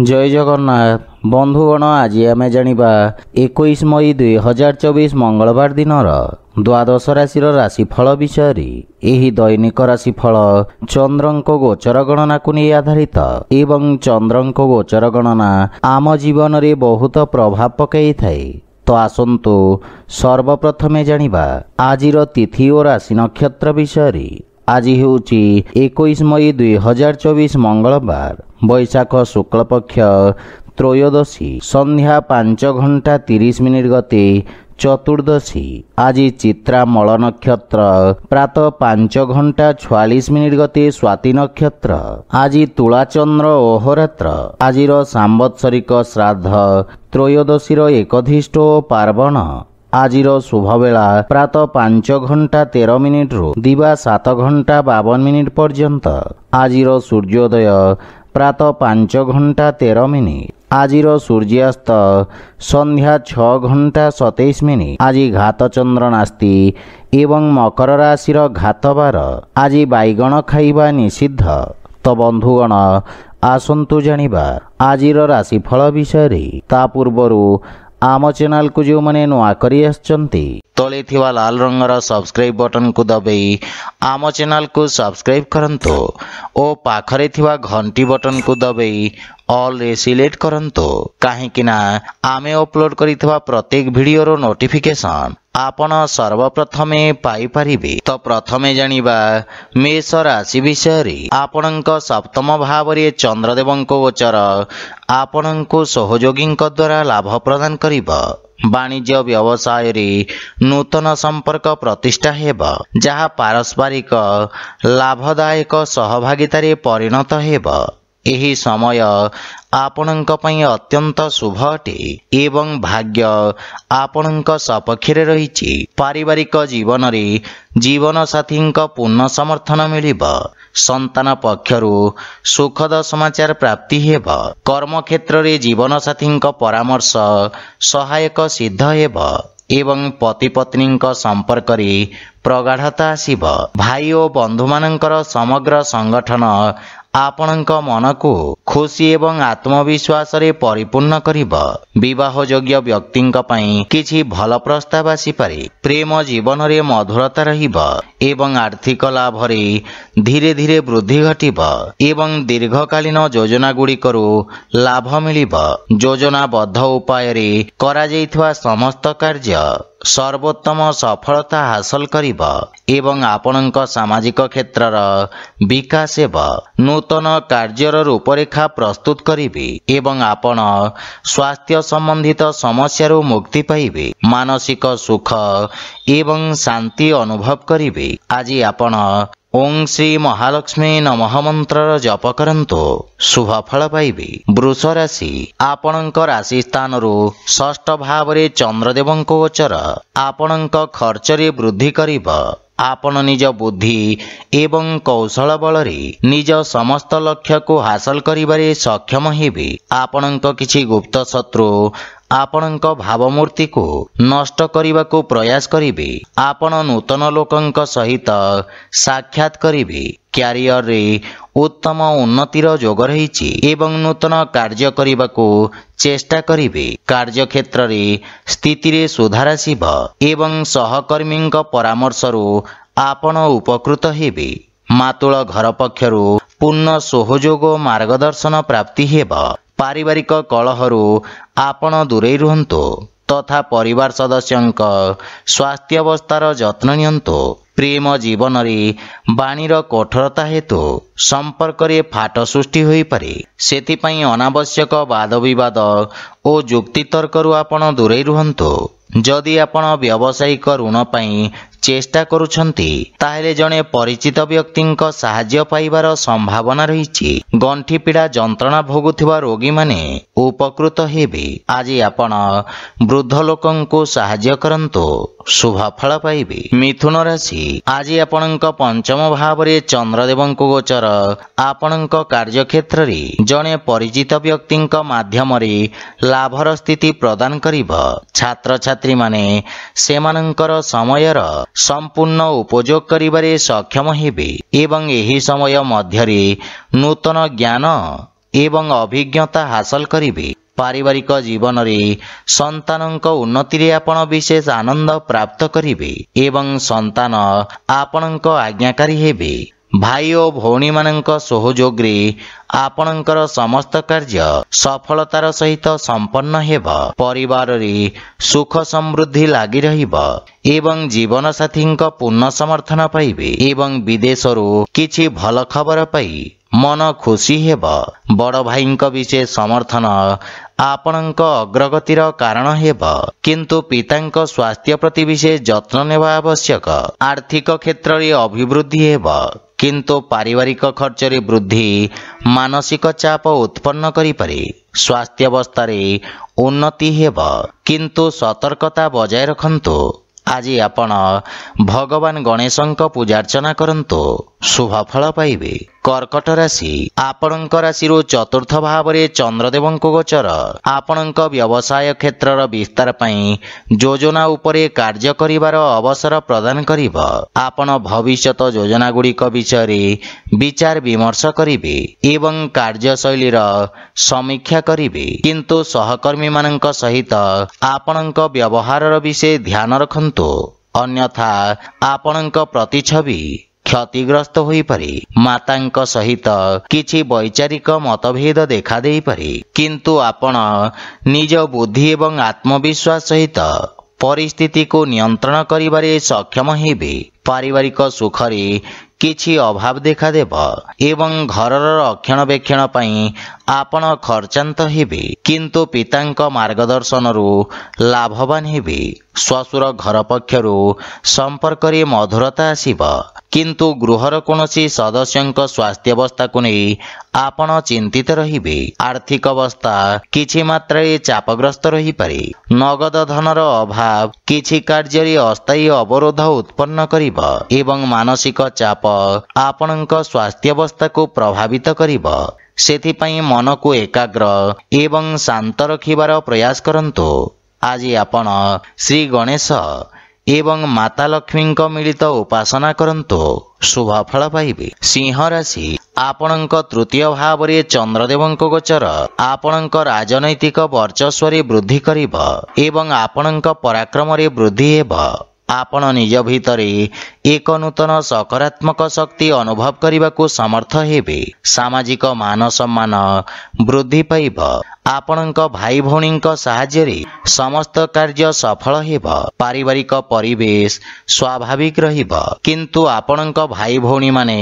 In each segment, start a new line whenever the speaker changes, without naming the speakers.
जय जगन्नाथ बंधुगण आज आम जानिबा 21 मई 2024 मंगलवार दिन द्वादश राशि राशिफल विषय एही दैनिक राशिफल चंद्रंक गोचर गणना को नहीं आधारित एवं चंद्रंक गोचर गणना आम जीवन रे बहुत प्रभाव पकई थाए। तो आसंतु सर्वप्रथमे जानिबा आजिर तिथि और राशि नक्षत्र विषय। आज हेउची 21 मई 2024 मंगलवार बैशाख शुक्ल पक्ष त्रयोदशी संध्या 5:30 गते चतुर्दशी। आज चित्रा मल नक्षत्र प्रातः 5:46 गते स्वाति नक्षत्र। आज तुलाचंद्र ओहरात्र। आजिर सांवत्सरिक श्राद्ध त्रयोदशीर एकधिष्ठ पार्वण। आजिर शुभवेला प्रातः 5:13 रु दिवा 7:52 पर्यंत। आजिर सूर्योदय प्रातः 5:13। आजिर सूर्यास्त संध्या 6:27। आज घात चंद्र नास्ति एवं मकर राशि घातबार। आज बैगण खाइबा निषिद्ध। तो बंधुगण आसंतु जानिबा आजिर राशिफल विषय। ता पूर्वरु आम चैनल को जो मैंने नुआ करी आछंती तले थिवा लाल रंगर सब्सक्राइब बटन को दबाई आम चैनल को सब्सक्राइब करंतो ओ पाखरे थिवा घंटी बटन को दबाई ऑल रे सिलेक्ट करंतो काहेकि ना आमे अपलोड करिथवा प्रत्येक वीडियो रो नोटिफिकेशन आपण सर्वप्रथमे पाई परिबे। तो प्रथमे जानिबा मेष राशि विषय। आपणक सप्तम भाव रे चंद्रदेवंक गोचर आपणक सहयोगी द्वारा लाभ प्रदान करिबा। वाणिज्य व्यवसाय रे नूतन संपर्क प्रतिष्ठा हेबा जहा पारस्परिक लाभदायक सहभागिता रे परिणत हेबा। एही समय आपणक पई अत्यंत शुभ अटे एवं भाग्य आपणक सपक्ष रे रहिछि। पारिवारिक जीवन रे जीवन साथी पूर्ण समर्थन मिलिबा। संतान पक्षरु सुखद समाचार प्राप्ति हेबा। कर्म क्षेत्र रे जीवन साथी परामर्श सहायक सिद्ध हेबा एवं पति पत्नी संपर्क रे प्रगाढ़ता आसीब। भाई और बंधु मानकर समग्र संगठन आपणक मन को खुशी एवं आत्मविश्वास रे परिपूर्ण करिबा। विवाह योग्य व्यक्ति किछि भल प्रस्ताव आसी पारे। प्रेम जीवन रे मधुरता रहिबा एवं आर्थिक लाभ रे धीरे धीरे वृद्धि घटिबा एवं दीर्घकालीन योजना गुड़िकरू लाभ मिलिबा। योजनाबद्ध उपाय रे करा जाइथवा समस्त कार्य सर्वोत्तम सफलता हासिल करिबा एवं आपणक सामाजिक क्षेत्रर विकास हेबा। नूतन कार्यर रूपरेखा प्रस्तुत करिबे एवं आपण स्वास्थ्य संबंधित समस्यारू मुक्ति पाइबे। मानसिक सुख एवं शांति अनुभव करिबे। आज आपण ओं श्री महालक्ष्मी नमः मंत्र जप करंतो शुभ फल पाइबे। वृष राशि आपणक राशि स्थान षष्ठ भाव रे चंद्रदेवंक गोचर आपणक खर्च रे वृद्धि करिबा। आपण निज बुद्धि एवं कौशल बल रे निज समस्त लक्ष्य को हासिल करिबारे सक्षम हेबे। आपणक किछि गुप्त शत्रु आपणक भावमूर्ति को नष्ट करने को प्रयास करिबे। आपण नूतन लोकंक सहित साक्षात करिबे। क्यारियर रे उत्तम उन्नतिर जोग रहिछि एवं नूतन कार्य करने को चेष्टा करिबे। कार्य क्षेत्र रे स्थिति रे सुधार आसीब एवं सहकर्मी परामर्श रु आपण उपकृत हेबे। मातुल घर पक्षरु पूर्ण सहयोग मार्गदर्शन प्राप्ति हेबा। पारिवारिक कलहरु आपण दूरे रुहंतो तथा परिवार सदस्यंक स्वास्थ्य अवस्थार जत्न नियंतो। प्रेम जीवन रे बाणीर कठोरता हेतु संपर्क रे फाट सृष्टि होई पारे। सेथिपई अनावश्यक वाद विवाद और जुक्ति तर्करु आपण दूरे रुहंतो। जदि आपण व्यावसायिक ऋण पई चेष्टा करुछंती ताहेले जणे परिचित व्यक्तिंक सहाय्य पाइबार संभावना रहिछि। गंठी पीड़ा जंत्रणा भोगुथिबा रोगी माने उपकृत हेबे। आज आपण वृद्ध लोकंको सहाय्य करंतो शुभ फल पाइबे। मिथुन राशि आज आपणक पंचम भाव रे चंद्रदेवंक गोचर आपणक कार्य क्षेत्र रे जणे परिचित व्यक्तिंक माध्यम रे लाभर स्थिति प्रदान करिबा। छात्र छात्री माने सेमानंकर समयर संपूर्ण उपयोग करिबारे सक्षम हेबे एवं एही समय मध्यरे नूतन ज्ञान ଏବଂ ଅଭିଜ୍ଞତା ହାସଲ କରିବେ। ପାରିବାରିକ ଜୀବନରେ ସନ୍ତାନଙ୍କ ଉନ୍ନତିରେ ଆପଣ ବିଶେଷ ଆନନ୍ଦ ପ୍ରାପ୍ତ କରିବେ ଏବଂ ସନ୍ତାନ ଆପଣଙ୍କ ଆଜ୍ଞାକାରୀ ହେବେ। ଭାଇ ଓ ଭଉଣୀମାନଙ୍କ ସହଯୋଗରେ ଆପଣଙ୍କର ସମସ୍ତ କାର୍ଯ୍ୟ ସଫଳତାର ସହିତ ସମ୍ପନ୍ନ ହେବ। ପରିବାରରେ ସୁଖ ସମୃଦ୍ଧି ଲାଗି ରହିବ ଏବଂ ଜୀବନସାଥୀଙ୍କ ପୂର୍ଣ୍ଣ ସମର୍ଥନ ପାଇବେ ଏବଂ ବିଦେଶରୁ କିଛି ଭଲ ଖବର ପାଇ ମନ ଖୁସି ହେବ। ବଡ଼ ଭାଇଙ୍କ ବିଶେଷ ସମର୍ଥନ ଆପଣଙ୍କ ଅଗ୍ରଗତିର କାରଣ ହେବ, କିନ୍ତୁ ପିତାଙ୍କ ସ୍ୱାସ୍ଥ୍ୟ ପ୍ରତି ବିଶେଷ ଯତ୍ନ ନେବା ଆବଶ୍ୟକ। ଆର୍ଥିକ କ୍ଷେତ୍ରରେ ଅଭିବୃଦ୍ଧି ହେବ, କିନ୍ତୁ ପାରିବାରିକ ଖର୍ଚ୍ଚରେ ବୃଦ୍ଧି ମାନସିକ ଚାପ ଉତ୍ପନ୍ନ କରିପାରେ। ସ୍ୱାସ୍ଥ୍ୟାବସ୍ଥାରେ ଉନ୍ନତି ହେବ, କିନ୍ତୁ ସତର୍କତା ବଜାୟ ରଖନ୍ତୁ। ଆଜି ଆପଣ ଭଗବାନ ଗଣେଶଙ୍କ ପୂଜାର୍ଚ୍ଚନା କରନ୍ତୁ, ଶୁଭ ଫଳ ପାଇବେ। କର୍କଟ ରାଶି, ଆପଣଙ୍କ ରାଶିରୁ ଚତୁର୍ଥ ଭାବରେ ଚନ୍ଦ୍ରଦେବଙ୍କ ଗୋଚର ଆପଣଙ୍କ ବ୍ୟବସାୟ କ୍ଷେତ୍ରର ବିସ୍ତାର ପାଇଁ ଯୋଜନା ଉପରେ କାର୍ଯ୍ୟ କରିବାର ଅବସର ପ୍ରଦାନ କରିବ। ଆପଣ ଭବିଷ୍ୟତ ଯୋଜନାଗୁଡ଼ିକ ବିଷୟରେ ବିଚାର ବିମର୍ଶ କରିବେ ଏବଂ କାର୍ଯ୍ୟଶୈଳୀର ସମୀକ୍ଷା କରିବେ, କିନ୍ତୁ ସହକର୍ମୀମାନଙ୍କ ସହିତ ଆପଣଙ୍କ ବ୍ୟବହାରର ବିଷୟ ଧ୍ୟାନ ରଖନ୍ତୁ, ଅନ୍ୟଥା ଆପଣଙ୍କ ପ୍ରତିଛବି କ୍ଷତିଗ୍ରସ୍ତ ହୋଇପାରେ। ମାତାଙ୍କ ସହିତ କିଛି ବୈଚାରିକ ମତଭେଦ ଦେଖାଦେଇପାରେ, କିନ୍ତୁ ଆପଣ ନିଜ ବୁଦ୍ଧି ଏବଂ ଆତ୍ମବିଶ୍ୱାସ ସହିତ ପରିସ୍ଥିତିକୁ ନିୟନ୍ତ୍ରଣ କରିବାରେ ସକ୍ଷମ ହେବେ। ପାରିବାରିକ ସୁଖରେ କିଛି ଅଭାବ ଦେଖାଦେବ ଏବଂ ଘରର ରକ୍ଷଣାବେକ୍ଷଣ ପାଇଁ ଆପଣ ଖର୍ଚ୍ଚାନ୍ତ ହେବେ, କିନ୍ତୁ ପିତାଙ୍କ ମାର୍ଗଦର୍ଶନରୁ ଲାଭବାନ ହେବେ। ଶ୍ୱଶୁର ଘର ପକ୍ଷରୁ ସମ୍ପର୍କରେ ମଧୁରତା ଆସିବ, କିନ୍ତୁ ଗୃହର କୌଣସି ସଦସ୍ୟଙ୍କ ସ୍ୱାସ୍ଥ୍ୟାବସ୍ଥାକୁ ନେଇ ଆପଣ ଚିନ୍ତିତ ରହିବେ। ଆର୍ଥିକ ଅବସ୍ଥା କିଛି ମାତ୍ରାରେ ଚାପଗ୍ରସ୍ତ ରହିପାରେ। ନଗଦ ଧନର ଅଭାବ କିଛି କାର୍ଯ୍ୟରେ ଅସ୍ଥାୟୀ ଅବରୋଧ ଉତ୍ପନ୍ନ କରିବ ଏବଂ ମାନସିକ ଚାପ ଆପଣଙ୍କ ସ୍ୱାସ୍ଥ୍ୟାବସ୍ଥାକୁ ପ୍ରଭାବିତ କରିବ। ସେଥିପାଇଁ ମନକୁ ଏକାଗ୍ର ଏବଂ ଶାନ୍ତ ରଖିବାର ପ୍ରୟାସ କରନ୍ତୁ। ଆଜି ଆପଣ ଶ୍ରୀ ଗଣେଶ ଏବଂ ମାତା ଲକ୍ଷ୍ମୀଙ୍କ ମିଳିତ ଉପାସନା କରନ୍ତୁ, ଶୁଭ ଫଳ ପାଇବେ। ସିଂହ ରାଶି, ଆପଣଙ୍କ ତୃତୀୟ ଭାବରେ ଚନ୍ଦ୍ରଦେବଙ୍କ ଗୋଚର ଆପଣଙ୍କ ରାଜନୈତିକ ବର୍ଚସ୍ୱରେ ବୃଦ୍ଧି କରିବ ଏବଂ ଆପଣଙ୍କ ପରାକ୍ରମରେ ବୃଦ୍ଧି ହେବ। ଆପଣ ନିଜ ଭିତରେ ଏକ ନୂତନ ସକାରାତ୍ମକ ଶକ୍ତି ଅନୁଭବ କରିବାକୁ ସମର୍ଥ ହେବେ। ସାମାଜିକ ମାନ ସମ୍ମାନ ବୃଦ୍ଧି ପାଇବ। ଆପଣଙ୍କ ଭାଇ ଭଉଣୀଙ୍କ ସାହାଯ୍ୟରେ ସମସ୍ତ କାର୍ଯ୍ୟ ସଫଳ ହେବ। ପାରିବାରିକ ପରିବେଶ ସ୍ୱାଭାବିକ ରହିବ, କିନ୍ତୁ ଆପଣଙ୍କ ଭାଇ ଭଉଣୀମାନେ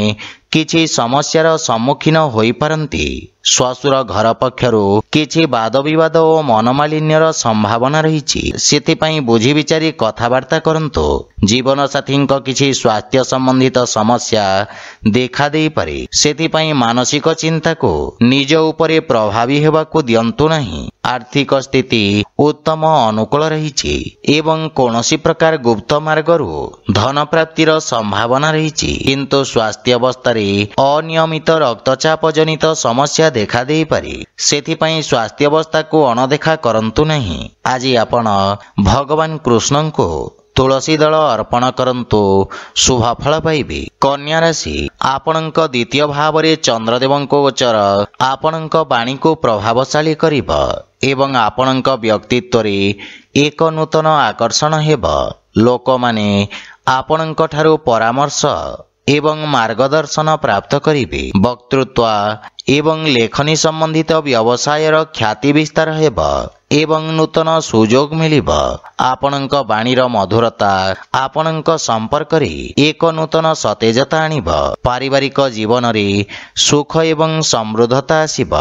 କିଛି ସମସ୍ୟାର ସମ୍ମୁଖୀନ ହୋଇପାରନ୍ତି। ଶ୍ୱଶୁର ଘର ପକ୍ଷରୁ କିଛି ବାଦବିବାଦ ଓ ମନମାଳିନ୍ୟର ସମ୍ଭାବନା ରହିଛି, ସେଥିପାଇଁ ବୁଝି ବିଚାରି କଥାବାର୍ତ୍ତା କରନ୍ତୁ। ଜୀବନସାଥୀଙ୍କ କିଛି ସ୍ୱାସ୍ଥ୍ୟ ସମ୍ବନ୍ଧିତ ସମସ୍ୟା ଦେଖାଦେଇପାରେ, ସେଥିପାଇଁ ମାନସିକ ଚିନ୍ତାକୁ ନିଜ ଉପରେ ପ୍ରଭାବୀ ହେବାକୁ ଦିଅନ୍ତୁ ନାହିଁ। ଆର୍ଥିକ ସ୍ଥିତି ଉତ୍ତମ ଅନୁକୂଳ ରହିଛି ଏବଂ କୌଣସି ପ୍ରକାର ଗୁପ୍ତ ମାର୍ଗରୁ ଧନ ପ୍ରାପ୍ତିର ସମ୍ଭାବନା ରହିଛି, କିନ୍ତୁ ସ୍ୱାସ୍ଥ୍ୟାବସ୍ଥାରେ ଅନିୟମିତ ରକ୍ତଚାପ ଜନିତ ସମସ୍ୟା ଦେଖାଦେଇପାରେ, ସେଥିପାଇଁ ସ୍ୱାସ୍ଥ୍ୟାବସ୍ଥାକୁ ଅଣଦେଖା କରନ୍ତୁ ନାହିଁ। ଆଜି ଆପଣ ଭଗବାନ କୃଷ୍ଣଙ୍କୁ ତୁଳସୀ ଦଳ ଅର୍ପଣ କରନ୍ତୁ, ଶୁଭ ଫଳ ପାଇବେ। କନ୍ୟା ରାଶି, ଆପଣଙ୍କ ଦ୍ୱିତୀୟ ଭାବରେ ଚନ୍ଦ୍ରଦେବଙ୍କ ଗୋଚର ଆପଣଙ୍କ ବାଣୀକୁ ପ୍ରଭାବଶାଳୀ କରିବ ଏବଂ ଆପଣଙ୍କ ବ୍ୟକ୍ତିତ୍ୱରେ ଏକ ନୂତନ ଆକର୍ଷଣ ହେବ। ଲୋକମାନେ ଆପଣଙ୍କ ଠାରୁ ପରାମର୍ଶ ଏବଂ ମାର୍ଗଦର୍ଶନ ପ୍ରାପ୍ତ କରିବେ। ବକ୍ତୃତ୍ୱ ଏବଂ ଲେଖନୀ ସମ୍ବନ୍ଧିତ ବ୍ୟବସାୟର ଖ୍ୟାତି ବିସ୍ତାର ହେବ ଏବଂ ନୂତନ ସୁଯୋଗ ମିଳିବ। ଆପଣଙ୍କ ବାଣୀର ମଧୁରତା ଆପଣଙ୍କ ସମ୍ପର୍କରେ ଏକ ନୂତନ ସତେଜତା ଆଣିବ। ପାରିବାରିକ ଜୀବନରେ ସୁଖ ଏବଂ ସମୃଦ୍ଧତା ଆସିବ।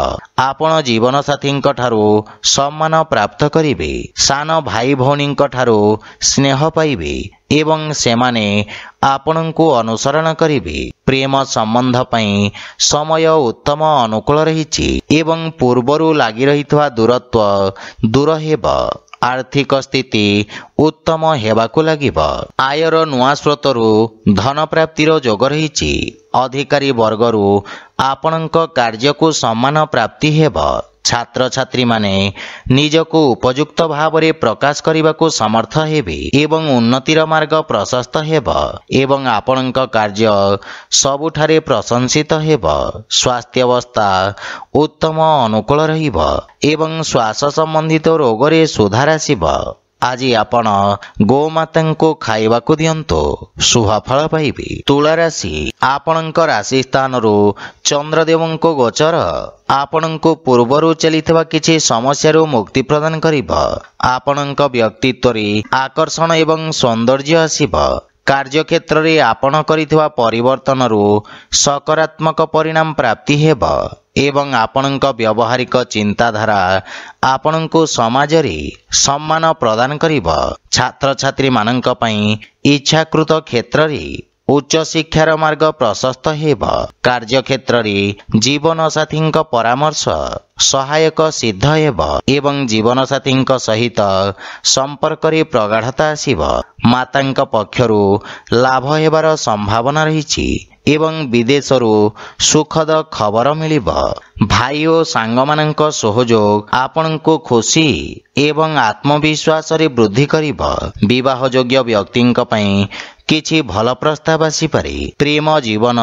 ଆପଣ ଜୀବନସାଥୀଙ୍କ ଠାରୁ ସମ୍ମାନ ପ୍ରାପ୍ତ କରିବେ। ସାନ ଭାଇ ଭଉଣୀଙ୍କ ଠାରୁ ସ୍ନେହ ପାଇବେ ଏବଂ ସେମାନେ ଆପଣଙ୍କୁ ଅନୁସରଣ କରିବେ। ପ୍ରେମ ସମ୍ବନ୍ଧ ପାଇଁ ସମୟ ଉତ୍ତମ ଅନୁକୂଳ ରହିଛି ଏବଂ ପୂର୍ବରୁ ଲାଗି ରହିଥିବା ଦୂରତ୍ୱ ଦୂର ହେବ। ଆର୍ଥିକ ସ୍ଥିତି ଉତ୍ତମ ହେବାକୁ ଲାଗିବ। ଆୟର ନୂଆ ସ୍ରୋତରୁ ଧନ ପ୍ରାପ୍ତିର ଯୋଗ ରହିଛି। ଅଧିକାରୀ ବର୍ଗରୁ ଆପଣଙ୍କ କାର୍ଯ୍ୟକୁ ସମ୍ମାନ ପ୍ରାପ୍ତି ହେବ। ଛାତ୍ରଛାତ୍ରୀ ମାନେ ନିଜକୁ ଉପଯୁକ୍ତ ଭାବରେ ପ୍ରକାଶ କରିବାକୁ ସମର୍ଥ ହେବେ ଏବଂ ଉନ୍ନତିର ମାର୍ଗ ପ୍ରଶସ୍ତ ହେବ ଏବଂ ଆପଣଙ୍କ କାର୍ଯ୍ୟ ସବୁଠାରେ ପ୍ରଶଂସିତ ହେବ। ସ୍ୱାସ୍ଥ୍ୟାବସ୍ଥା ଉତ୍ତମ ଅନୁକୂଳ ରହିବ ଏବଂ ଶ୍ୱାସ ସମ୍ବନ୍ଧିତ ରୋଗରେ ସୁଧାର ଆସିବ। ଆଜି ଆପଣ ଗୋମାତାଙ୍କୁ ଖାଇବାକୁ ଦିଅନ୍ତୁ, ଶୁଭଫଳ ପାଇବେ। ତୁଳା ରାଶି, ଆପଣଙ୍କ ରାଶି ସ୍ଥାନରୁ ଚନ୍ଦ୍ରଦେବଙ୍କ ଗୋଚର ଆପଣଙ୍କୁ ପୂର୍ବରୁ ଚାଲିଥିବା କିଛି ସମସ୍ୟାରୁ ମୁକ୍ତି ପ୍ରଦାନ କରିବ। ଆପଣଙ୍କ ବ୍ୟକ୍ତିତ୍ୱରେ ଆକର୍ଷଣ ଏବଂ ସୌନ୍ଦର୍ଯ୍ୟ ଆସିବ। କାର୍ଯ୍ୟକ୍ଷେତ୍ରରେ ଆପଣ କରିଥିବା ପରିବର୍ତ୍ତନରୁ ସକାରାତ୍ମକ ପରିଣାମ ପ୍ରାପ୍ତି ହେବ ଏବଂ ଆପଣଙ୍କ ବ୍ୟବହାରିକ ଚିନ୍ତାଧାରା ଆପଣଙ୍କୁ ସମାଜରେ ସମ୍ମାନ ପ୍ରଦାନ କରିବ। ଛାତ୍ରଛାତ୍ରୀମାନଙ୍କ ପାଇଁ ଇଚ୍ଛାକୃତ କ୍ଷେତ୍ରରେ ଉଚ୍ଚଶିକ୍ଷାର ମାର୍ଗ ପ୍ରଶସ୍ତ ହେବ। କାର୍ଯ୍ୟକ୍ଷେତ୍ରରେ ଜୀବନସାଥୀଙ୍କ ପରାମର୍ଶ ସହାୟକ ସିଦ୍ଧ ହେବ ଏବଂ ଜୀବନସାଥୀଙ୍କ ସହିତ ସମ୍ପର୍କରେ ପ୍ରଗାଢ଼ତା ଆସିବ। ମାତାଙ୍କ ପକ୍ଷରୁ ଲାଭ ହେବାର ସମ୍ଭାବନା ରହିଛି ଏବଂ ବିଦେଶରୁ ସୁଖଦ ଖବର ମିଳିବ। ଭାଇ ଓ ସାଙ୍ଗମାନଙ୍କ ସହଯୋଗ ଆପଣଙ୍କୁ ଖୁସି ଏବଂ ଆତ୍ମବିଶ୍ୱାସରେ ବୃଦ୍ଧି କରିବ। ବିବାହଯୋଗ୍ୟ ବ୍ୟକ୍ତିଙ୍କ ପାଇଁ କିଛି ଭଲ ପ୍ରସ୍ତାବ ଆସିପାରେ। ପ୍ରେମ ଜୀବନ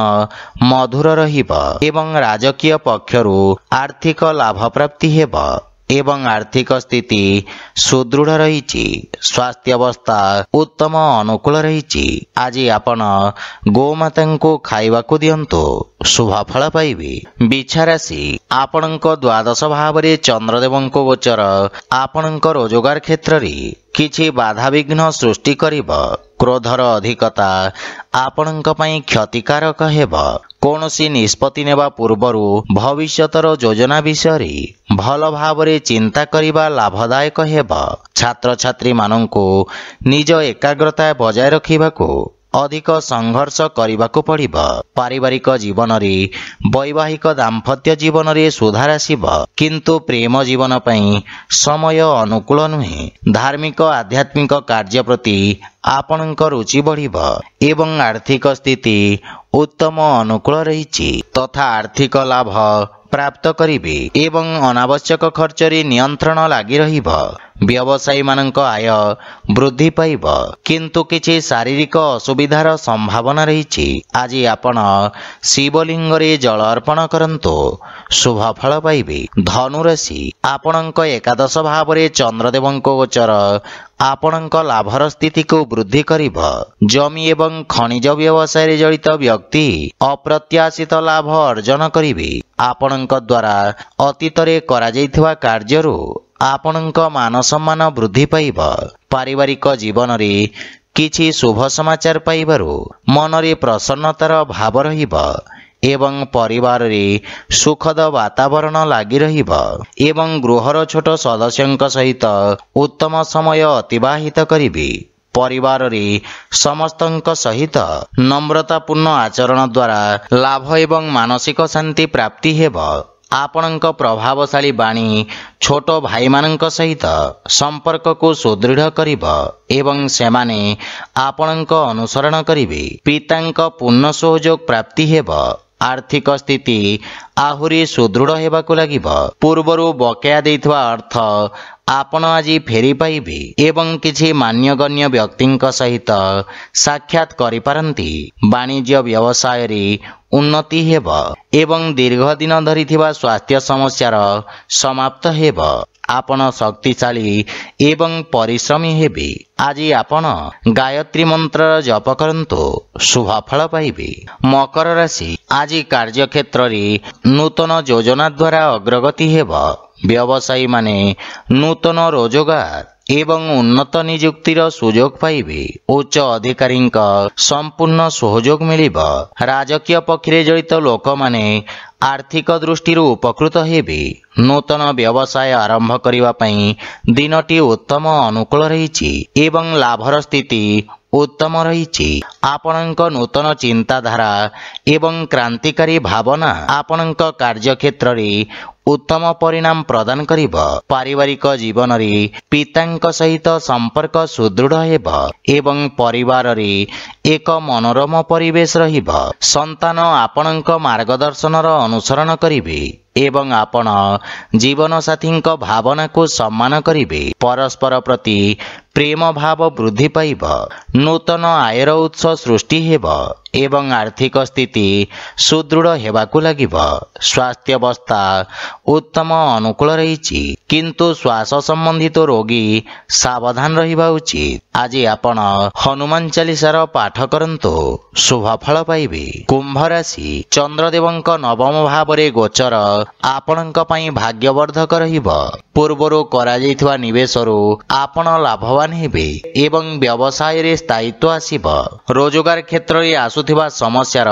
ମଧୁର ରହିବ ଏବଂ ରାଜକୀୟ ପକ୍ଷରୁ ଆର୍ଥିକ ଲାଭ ପ୍ରାପ୍ତି ହେବ ଏବଂ ଆର୍ଥିକ ସ୍ଥିତି ସୁଦୃଢ଼ ରହିଛି। ସ୍ୱାସ୍ଥ୍ୟାବସ୍ଥା ଉତ୍ତମ ଅନୁକୂଳ ରହିଛି। ଆଜି ଆପଣ ଗୋମାତାଙ୍କୁ ଖାଇବାକୁ ଦିଅନ୍ତୁ, ଶୁଭଫଳ ପାଇବେ। ବିଛା ରାଶି, ଆପଣଙ୍କ ଦ୍ୱାଦଶ ଭାବରେ ଚନ୍ଦ୍ରଦେବଙ୍କ ଗୋଚର ଆପଣଙ୍କ ରୋଜଗାର କ୍ଷେତ୍ରରେ କିଛି ବାଧାବିଘ୍ନ ସୃଷ୍ଟି କରିବ। କ୍ରୋଧର ଅଧିକତା ଆପଣଙ୍କ ପାଇଁ କ୍ଷତିକାରକ ହେବ। କୌଣସି ନିଷ୍ପତ୍ତି ନେବା ପୂର୍ବରୁ ଭବିଷ୍ୟତର ଯୋଜନା ବିଷୟରେ ଭଲ ଭାବରେ ଚିନ୍ତା କରିବା ଲାଭଦାୟକ ହେବ। ଛାତ୍ରଛାତ୍ରୀମାନଙ୍କୁ ନିଜ ଏକାଗ୍ରତା ବଜାୟ ରଖିବାକୁ ଅଧିକ ସଂଘର୍ଷ କରିବାକୁ ପଡ଼ିବ। ପାରିବାରିକ ଜୀବନରେ ବୈବାହିକ ଦାମ୍ପତ୍ୟ ଜୀବନରେ ସୁଧାର ଆସିବ, କିନ୍ତୁ ପ୍ରେମ ଜୀବନ ପାଇଁ ସମୟ ଅନୁକୂଳ ନୁହେଁ। ଧାର୍ମିକ ଆଧ୍ୟାତ୍ମିକ କାର୍ଯ୍ୟ ପ୍ରତି ଆପଣଙ୍କ ରୁଚି ବଢ଼ିବ ଏବଂ ଆର୍ଥିକ ସ୍ଥିତି ଉତ୍ତମ ଅନୁକୂଳ ରହିଛି ତଥା ଆର୍ଥିକ ଲାଭ ପ୍ରାପ୍ତ କରିବେ ଏବଂ ଅନାବଶ୍ୟକ ଖର୍ଚ୍ଚରେ ନିୟନ୍ତ୍ରଣ ଲାଗି ରହିବ। ବ୍ୟବସାୟୀମାନଙ୍କ ଆୟ ବୃଦ୍ଧି ପାଇବ, କିନ୍ତୁ କିଛି ଶାରୀରିକ ଅସୁବିଧାର ସମ୍ଭାବନା ରହିଛି। ଆଜି ଆପଣ ଶିବଲିଙ୍ଗରେ ଜଳ ଅର୍ପଣ କରନ୍ତୁ, ଶୁଭଫଳ ପାଇବେ। ଧନୁରାଶି, ଆପଣଙ୍କ ଏକାଦଶ ଭାବରେ ଚନ୍ଦ୍ରଦେବଙ୍କ ଗୋଚର ଆପଣଙ୍କ ଲାଭର ସ୍ଥିତିକୁ ବୃଦ୍ଧି କରିବ। ଜମି ଏବଂ ଖଣିଜ ବ୍ୟବସାୟରେ ଜଡ଼ିତ ବ୍ୟକ୍ତି ଅପ୍ରତ୍ୟାଶିତ ଲାଭ ଅର୍ଜନ କରିବେ। ଆପଣଙ୍କ ଦ୍ୱାରା ଅତୀତରେ କରାଯାଇଥିବା କାର୍ଯ୍ୟରୁ ଆପଣଙ୍କ ମାନ ସମ୍ମାନ ବୃଦ୍ଧି ପାଇବ। ପାରିବାରିକ ଜୀବନରେ କିଛି ଶୁଭ ସମାଚାର ପାଇବାରୁ ମନରେ ପ୍ରସନ୍ନତାର ଭାବ ରହିବ ଏବଂ ପରିବାରରେ ସୁଖଦ ବାତାବରଣ ଲାଗି ରହିବ ଏବଂ ଗୃହର ଛୋଟ ସଦସ୍ୟଙ୍କ ସହିତ ଉତ୍ତମ ସମୟ ଅତିବାହିତ କରିବେ। ପରିବାରରେ ସମସ୍ତଙ୍କ ସହିତ ନମ୍ରତାପୂର୍ଣ୍ଣ ଆଚରଣ ଦ୍ୱାରା ଲାଭ ଏବଂ ମାନସିକ ଶାନ୍ତି ପ୍ରାପ୍ତି ହେବ। ଆପଣଙ୍କ ପ୍ରଭାବଶାଳୀ ବାଣୀ ଛୋଟ ଭାଇମାନଙ୍କ ସହିତ ସମ୍ପର୍କକୁ ସୁଦୃଢ଼ କରିବ ଏବଂ ସେମାନେ ଆପଣଙ୍କ ଅନୁସରଣ କରିବେ। ପିତାଙ୍କ ପୂର୍ଣ୍ଣ ସହଯୋଗ ପ୍ରାପ୍ତି ହେବ। ଆର୍ଥିକ ସ୍ଥିତି ଆହୁରି ସୁଦୃଢ଼ ହେବାକୁ ଲାଗିବ। ପୂର୍ବରୁ ବକେୟା ଦେଇଥିବା ଅର୍ଥ ଆପଣ ଆଜି ଫେରି ପାଇବେ ଏବଂ କିଛି ମାନ୍ୟଗଣ୍ୟ ବ୍ୟକ୍ତିଙ୍କ ସହିତ ସାକ୍ଷାତ କରିପାରନ୍ତି। ବାଣିଜ୍ୟ ବ୍ୟବସାୟରେ ଉନ୍ନତି ହେବ ଏବଂ ଦୀର୍ଘଦିନ ଧରିଥିବା ସ୍ୱାସ୍ଥ୍ୟ ସମସ୍ୟାର ସମାପ୍ତ ହେବ। ଆପଣ ଶକ୍ତିଶାଳୀ ଏବଂ ପରିଶ୍ରମୀ ହେବେ। ଆଜି ଆପଣ ଗାୟତ୍ରୀ ମନ୍ତ୍ରର ଜପ କରନ୍ତୁ, ଶୁଭଫଳ ପାଇବେ। ମକର ରାଶି, ଆଜି କାର୍ଯ୍ୟକ୍ଷେତ୍ରରେ ନୂତନ ଯୋଜନା ଦ୍ୱାରା ଅଗ୍ରଗତି ହେବ। ବ୍ୟବସାୟୀମାନେ ନୂତନ ରୋଜଗାର ଏବଂ ଉନ୍ନତ ନିଯୁକ୍ତିର ସୁଯୋଗ ପାଇବେ। ଉଚ୍ଚ ଅଧିକାରୀଙ୍କ ସମ୍ପୂର୍ଣ୍ଣ ସହଯୋଗ ମିଳିବ। ରାଜକୀୟ ପକ୍ଷରେ ଜଡ଼ିତ ଲୋକମାନେ ଆର୍ଥିକ ଦୃଷ୍ଟିରୁ ଉପକୃତ ହେବେ। ନୂତନ ବ୍ୟବସାୟ ଆରମ୍ଭ କରିବା ପାଇଁ ଦିନଟି ଉତ୍ତମ ଅନୁକୂଳ ରହିଛି ଏବଂ ଲାଭର ସ୍ଥିତି ଉତ୍ତମ ରହିଛି। ଆପଣଙ୍କ ନୂତନ ଚିନ୍ତାଧାରା ଏବଂ କ୍ରାନ୍ତିକାରୀ ଭାବନା ଆପଣଙ୍କ କାର୍ଯ୍ୟକ୍ଷେତ୍ରରେ ଉତ୍ତମ ପରିଣାମ ପ୍ରଦାନ କରିବ। ପାରିବାରିକ ଜୀବନରେ ପିତାଙ୍କ ସହିତ ସମ୍ପର୍କ ସୁଦୃଢ଼ ହେବ ଏବଂ ପରିବାରରେ ଏକ ମନୋରମ ପରିବେଶ ରହିବ। ସନ୍ତାନ ଆପଣଙ୍କ ମାର୍ଗଦର୍ଶନର ଅନୁସରଣ କରିବେ ଏବଂ ଆପଣ ଜୀବନସାଥୀଙ୍କ ଭାବନାକୁ ସମ୍ମାନ କରିବେ। ପରସ୍ପର ପ୍ରତି ପ୍ରେମ ଭାବ ବୃଦ୍ଧି ପାଇବ। ନୂତନ ଆୟର ଉତ୍ସ ସୃଷ୍ଟି ହେବ ଏବଂ ଆର୍ଥିକ ସ୍ଥିତି ସୁଦୃଢ଼ ହେବାକୁ ଲାଗିବ। ସ୍ୱାସ୍ଥ୍ୟାବସ୍ଥା ଉତ୍ତମ ଅନୁକୂଳ ରହିଛି, କିନ୍ତୁ ଶ୍ୱାସ ସମ୍ବନ୍ଧିତ ରୋଗୀ ସାବଧାନ ରହିବା ଉଚିତ। ଆଜି ଆପଣ ହନୁମାନ ଚାଳିଶାର ପାଠ କରନ୍ତୁ, ଶୁଭ ଫଳ ପାଇବେ। କୁମ୍ଭ ରାଶି, ଚନ୍ଦ୍ରଦେବଙ୍କ ନବମ ଭାବରେ ଗୋଚର ଆପଣଙ୍କ ପାଇଁ ଭାଗ୍ୟବର୍ଦ୍ଧକ ରହିବ। ପୂର୍ବରୁ କରାଯାଇଥିବା ନିବେଶରୁ ଆପଣ ଲାଭବାନ ହେବେ ଏବଂ ବ୍ୟବସାୟରେ ସ୍ଥାୟିତ୍ୱ ଆସିବ। ରୋଜଗାର କ୍ଷେତ୍ରରେ ଆସୁଥିବା ସମସ୍ୟାର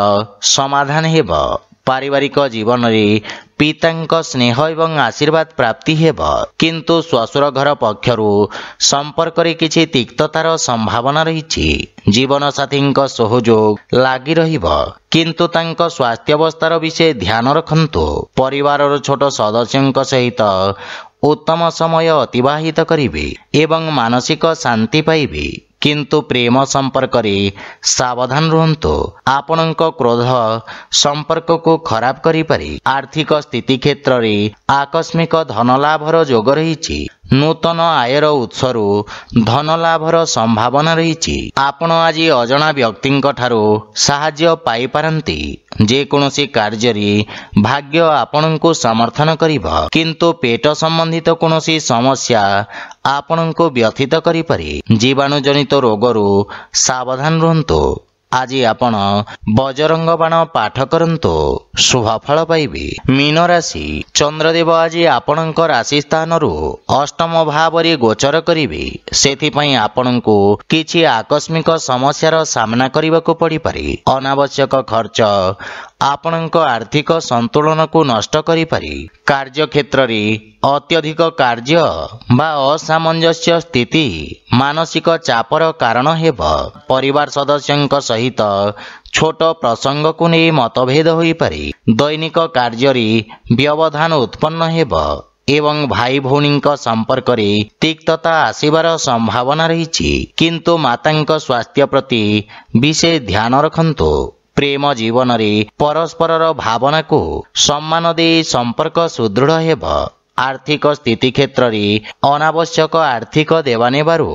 ସମାଧାନ ହେବ। ପାରିବାରିକ ଜୀବନରେ ପିତାଙ୍କ ସ୍ନେହ ଏବଂ ଆଶୀର୍ବାଦ ପ୍ରାପ୍ତି ହେବ, କିନ୍ତୁ ଶ୍ୱଶୁର ଘର ପକ୍ଷରୁ ସମ୍ପର୍କରେ କିଛି ତିକ୍ତତାର ସମ୍ଭାବନା ରହିଛି। ଜୀବନସାଥୀଙ୍କ ସହଯୋଗ ଲାଗି ରହିବ, କିନ୍ତୁ ତାଙ୍କ ସ୍ୱାସ୍ଥ୍ୟାବସ୍ଥାର ବିଷୟ ଧ୍ୟାନ ରଖନ୍ତୁ। ପରିବାରର ଛୋଟ ସଦସ୍ୟଙ୍କ ସହିତ ଉତ୍ତମ ସମୟ ଅତିବାହିତ କରିବେ ଏବଂ ମାନସିକ ଶାନ୍ତି ପାଇବେ, କିନ୍ତୁ ପ୍ରେମ ସମ୍ପର୍କରେ ସାବଧାନ ରୁହନ୍ତୁ। ଆପଣଙ୍କ କ୍ରୋଧ ସମ୍ପର୍କକୁ ଖରାପ କରିପାରେ। ଆର୍ଥିକ ସ୍ଥିତି କ୍ଷେତ୍ରରେ ଆକସ୍ମିକ ଧନଲାଭର ଯୋଗ ରହିଛି। ନୂତନ ଆୟର ଉତ୍ସରୁ ଧନଲାଭର ସମ୍ଭାବନା ରହିଛି। ଆପଣ ଆଜି ଅଜଣା ବ୍ୟକ୍ତିଙ୍କ ଠାରୁ ସାହାଯ୍ୟ ପାଇପାରନ୍ତି। ଯେକୌଣସି କାର୍ଯ୍ୟରେ ଭାଗ୍ୟ ଆପଣଙ୍କୁ ସମର୍ଥନ କରିବ, କିନ୍ତୁ ପେଟ ସମ୍ବନ୍ଧିତ କୌଣସି ସମସ୍ୟା ଆପଣଙ୍କୁ ବ୍ୟଥିତ କରିପାରେ। ଜୀବାଣୁଜନିତ ରୋଗରୁ ସାବଧାନ ରୁହନ୍ତୁ। ଆଜି ଆପଣ ବଜରଙ୍ଗ ବାଣ ପାଠ କରନ୍ତୁ, ଶୁଭ ଫଳ ପାଇବେ। ମୀନ ରାଶି, ଚନ୍ଦ୍ରଦେବ ଆଜି ଆପଣଙ୍କ ରାଶି ସ୍ଥାନରୁ ଅଷ୍ଟମ ଭାବରେ ଗୋଚର କରିବେ। ସେଥିପାଇଁ ଆପଣଙ୍କୁ କିଛି ଆକସ୍ମିକ ସମସ୍ୟାର ସାମ୍ନା କରିବାକୁ ପଡ଼ିପାରେ। ଅନାବଶ୍ୟକ ଖର୍ଚ୍ଚ ଆପଣଙ୍କ ଆର୍ଥିକ ସନ୍ତୁଳନକୁ ନଷ୍ଟ କରିପାରେ। କାର୍ଯ୍ୟକ୍ଷେତ୍ରରେ ଅତ୍ୟଧିକ କାର୍ଯ୍ୟ ବା ଅସାମଞ୍ଜସ୍ୟ ସ୍ଥିତି ମାନସିକ ଚାପର କାରଣ ହେବ। ପରିବାର ସଦସ୍ୟଙ୍କ ସହିତ ଛୋଟ ପ୍ରସଙ୍ଗକୁ ନେଇ ମତଭେଦ ହୋଇପାରେ। ଦୈନିକ କାର୍ଯ୍ୟରେ ବ୍ୟବଧାନ ଉତ୍ପନ୍ନ ହେବ ଏବଂ ଭାଇ ଭଉଣୀଙ୍କ ସମ୍ପର୍କରେ ତିକ୍ତତା ଆସିବାର ସମ୍ଭାବନା ରହିଛି, କିନ୍ତୁ ମାତାଙ୍କ ସ୍ୱାସ୍ଥ୍ୟ ପ୍ରତି ବିଶେଷ ଧ୍ୟାନ ରଖନ୍ତୁ। ପ୍ରେମ ଜୀବନରେ ପରସ୍ପରର ଭାବନାକୁ ସମ୍ମାନ ଦେଇ ସମ୍ପର୍କ ସୁଦୃଢ଼ ହେବ। ଆର୍ଥିକ ସ୍ଥିତି କ୍ଷେତ୍ରରେ ଅନାବଶ୍ୟକ ଆର୍ଥିକ ଦେବାନେବାରୁ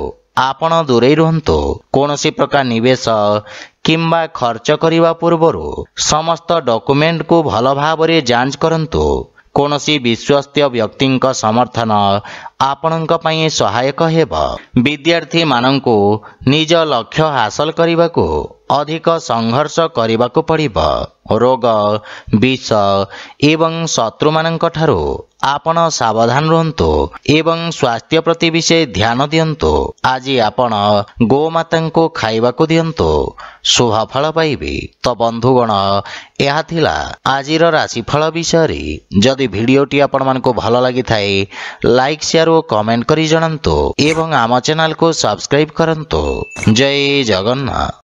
ଆପଣ ଦୂରେଇ ରୁହନ୍ତୁ। କୌଣସି ପ୍ରକାର ନିବେଶ କିମ୍ବା ଖର୍ଚ୍ଚ କରିବା ପୂର୍ବରୁ ସମସ୍ତ ଡକୁମେଣ୍ଟକୁ ଭଲ ଭାବରେ ଯାଞ୍ଚ କରନ୍ତୁ। କୌଣସି ବିଶ୍ୱସ୍ତ ବ୍ୟକ୍ତିଙ୍କ ସମର୍ଥନ ଆପଣଙ୍କ ପାଇଁ ସହାୟକ ହେବ। ବିଦ୍ୟାର୍ଥୀମାନଙ୍କୁ ନିଜ ଲକ୍ଷ୍ୟ ହାସଲ କରିବାକୁ ଅଧିକ ସଂଘର୍ଷ କରିବାକୁ ପଡ଼ିବ। ରୋଗ, ବିଷ ଏବଂ ଶତ୍ରୁମାନଙ୍କ ଠାରୁ ଆପଣ ସାବଧାନ ରୁହନ୍ତୁ ଏବଂ ସ୍ୱାସ୍ଥ୍ୟ ପ୍ରତି ବିଶେଷ ଧ୍ୟାନ ଦିଅନ୍ତୁ। ଆଜି ଆପଣ ଗୋମାତାଙ୍କୁ ଖାଇବାକୁ ଦିଅନ୍ତୁ, ଶୁଭ ଫଳ ପାଇବେ। ତ ବନ୍ଧୁଗଣ, ଏହା ଥିଲା ଆଜିର ରାଶିଫଳ ବିଷୟରେ। ଯଦି ଭିଡ଼ିଓଟି ଆପଣମାନଙ୍କୁ ଭଲ ଲାଗିଥାଏ, ଲାଇକ୍, ସେୟାର ଓ କମେଣ୍ଟ କରି ଜଣାନ୍ତୁ ଏବଂ ଆମ ଚ୍ୟାନେଲକୁ ସବସ୍କ୍ରାଇବ୍ କରନ୍ତୁ। ଜୟ ଜଗନ୍ନାଥ।